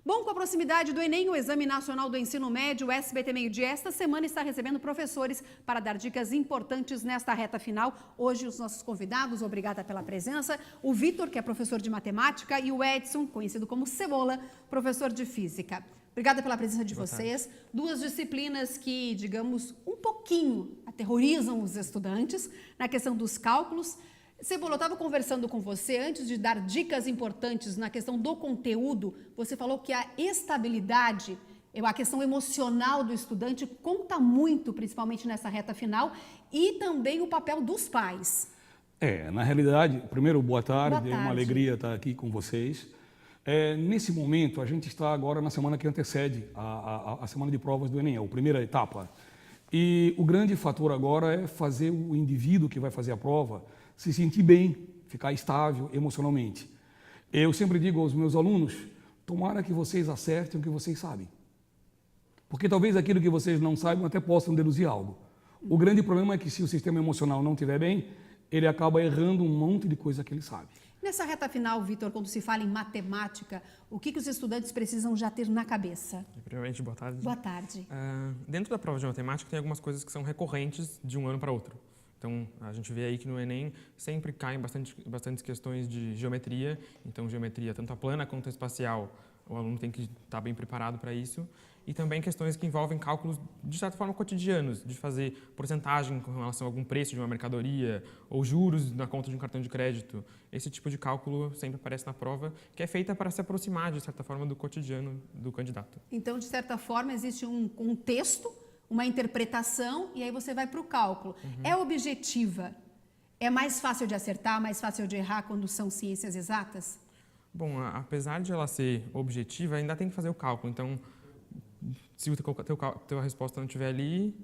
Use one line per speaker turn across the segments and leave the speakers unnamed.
Bom, com a proximidade do Enem, o Exame Nacional do Ensino Médio, o SBT Meio Dia, esta semana está recebendo professores para dar dicas importantes nesta reta final. Hoje, os nossos convidados, obrigada pela presença, o Vitor, que é professor de matemática, e o Edson, conhecido como Cebola, professor de física. Obrigada pela presença de vocês. Duas disciplinas que, digamos, um pouquinho aterrorizam os estudantes na questão dos cálculos. Cebola, eu estava conversando com você antes de dar dicas importantes na questão do conteúdo. Você falou que a estabilidade, a questão emocional do estudante conta muito, principalmente nessa reta final, e também o papel dos pais.
Na realidade, primeiro, boa tarde,
Boa tarde.
É uma alegria estar aqui com vocês. Nesse momento, a gente está agora na semana que antecede a semana de provas do Enem, a primeira etapa. E o grande fator agora é fazer o indivíduo que vai fazer a prova se sentir bem, ficar estável emocionalmente. Eu sempre digo aos meus alunos, tomara que vocês acertem o que vocês sabem. Porque talvez aquilo que vocês não saibam até possam deduzir algo. O grande problema é que se o sistema emocional não estiver bem, ele acaba errando um monte de coisa que ele sabe.
Nessa reta final, Vitor, quando se fala em matemática, o que os estudantes precisam já ter na cabeça?
Primeiramente, boa tarde.
Boa tarde.
Dentro da prova de matemática tem algumas coisas que são recorrentes de um ano para outro. Então, a gente vê aí que no Enem sempre caem bastantes questões de geometria. Então, geometria tanto a plana quanto a espacial, o aluno tem que estar bem preparado para isso. E também questões que envolvem cálculos, de certa forma, cotidianos, de fazer porcentagem com relação a algum preço de uma mercadoria ou juros na conta de um cartão de crédito. Esse tipo de cálculo sempre aparece na prova, que é feita para se aproximar, de certa forma, do cotidiano do candidato.
Então, de certa forma, existe um contexto, uma interpretação, e aí você vai para o cálculo. É objetiva? É mais fácil de acertar, mais fácil de errar quando são ciências exatas?
Bom, apesar de ela ser objetiva, ainda tem que fazer o cálculo. Então, se a tua resposta não estiver ali...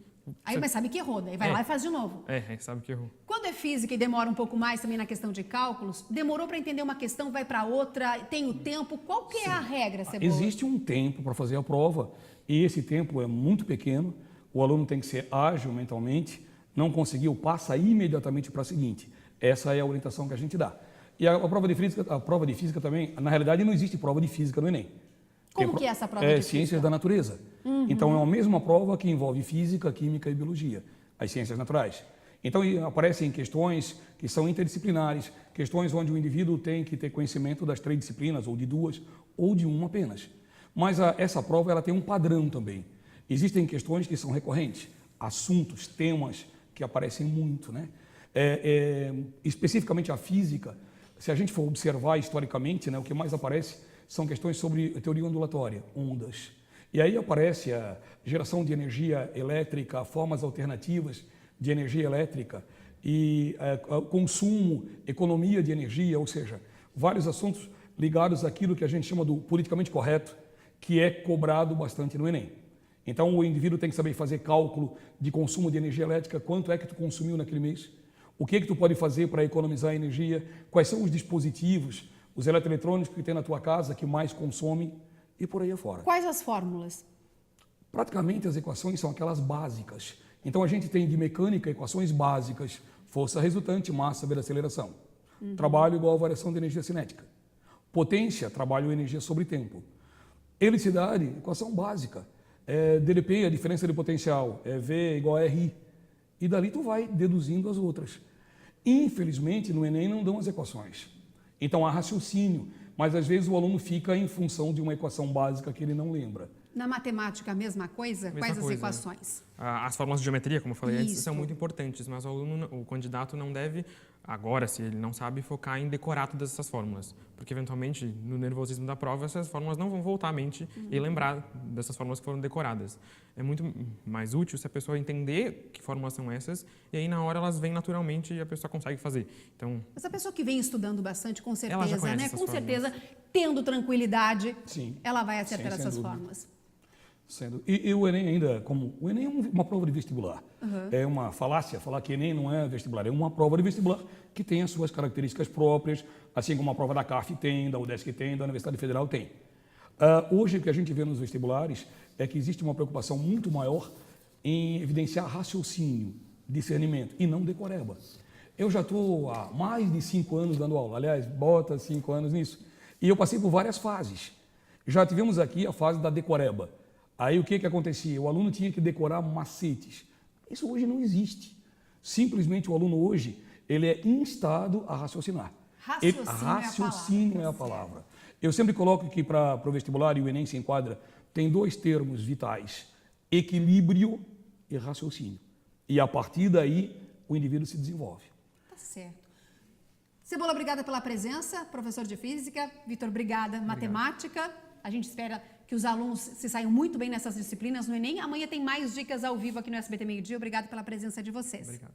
Aí, mas sabe que errou, daí vai lá e faz de novo.
Sabe que errou.
Quando é física e demora um pouco mais também na questão de cálculos, demorou para entender uma questão, vai para outra, tem o tempo, qual que é a regra, Cebola?
Existe um tempo para fazer a prova e esse tempo é muito pequeno. O aluno tem que ser ágil mentalmente, não conseguiu, passa imediatamente para a seguinte. Essa é a orientação que a gente dá. E a prova de física também, na realidade não existe prova de física no Enem.
Como que é essa prova de física?
Ciências da natureza. Então é a mesma prova que envolve física, química e biologia, as ciências naturais. Então aparecem questões que são interdisciplinares, questões onde o indivíduo tem que ter conhecimento das 3 disciplinas, ou de 2, ou de uma apenas. Mas essa prova ela tem um padrão também. Existem questões que são recorrentes, assuntos, temas que aparecem muito, né? Especificamente a física, se a gente for observar historicamente, né, o que mais aparece são questões sobre teoria ondulatória, ondas. E aí aparece a geração de energia elétrica, formas alternativas de energia elétrica e consumo, economia de energia, ou seja, vários assuntos ligados àquilo que a gente chama do politicamente correto, que é cobrado bastante no Enem. Então, o indivíduo tem que saber fazer cálculo de consumo de energia elétrica, quanto é que tu consumiu naquele mês, o que é que tu pode fazer para economizar energia, quais são os dispositivos, os eletroeletrônicos que tem na tua casa que mais consomem e por aí afora.
Quais as fórmulas?
Praticamente as equações são aquelas básicas. Então, a gente tem de mecânica equações básicas, força resultante, massa vezes aceleração. Trabalho igual a variação de energia cinética. Potência, trabalho ou energia sobre tempo. Helicidade, equação básica. DDP, a diferença de potencial, V igual a RI. E dali tu vai deduzindo as outras. Infelizmente, no Enem não dão as equações. Então, há raciocínio, mas às vezes o aluno fica em função de uma equação básica que ele não lembra.
Na matemática, a mesma coisa? Quais as equações?
As fórmulas de geometria, como eu falei antes,
Isso.
são muito importantes, mas o candidato não deve, agora, se ele não sabe, focar em decorar todas essas fórmulas. Porque, eventualmente, no nervosismo da prova, essas fórmulas não vão voltar à mente e lembrar dessas fórmulas que foram decoradas. É muito mais útil se a pessoa entender que fórmulas são essas e aí, na hora, elas vêm naturalmente e a pessoa consegue fazer. Então,
essa pessoa que vem estudando bastante, com
ela já
certeza,
conhece
né?
essas
Com
fórmulas.
certeza, tendo tranquilidade,
Sim.
ela vai acertar
Sem
essas
dúvida.
fórmulas.
E o Enem ainda, o Enem é uma prova de vestibular. É uma falácia falar que Enem não é vestibular, é uma prova de vestibular que tem as suas características próprias, assim como a prova da CAF tem, da UDESC tem, da Universidade Federal tem. Hoje o que a gente vê nos vestibulares é que existe uma preocupação muito maior em evidenciar raciocínio, discernimento e não decoreba. Eu já estou há mais de 5 anos dando aula, aliás, bota 5 anos nisso, e eu passei por várias fases. Já tivemos aqui a fase da decoreba. Aí o que acontecia? O aluno tinha que decorar macetes. Isso hoje não existe. Simplesmente o aluno hoje, ele é instado a raciocinar. Raciocínio é a palavra. Eu sempre coloco que para o vestibular, e o Enem se enquadra, tem 2 termos vitais: equilíbrio e raciocínio. E a partir daí, o indivíduo se desenvolve.
Tá certo. Cebola, obrigada pela presença. Professor de Física. Vitor, obrigada. Matemática. A gente espera que os alunos se saiam muito bem nessas disciplinas no Enem. Amanhã tem mais dicas ao vivo aqui no SBT Meio Dia. Obrigada pela presença de vocês.
Obrigado.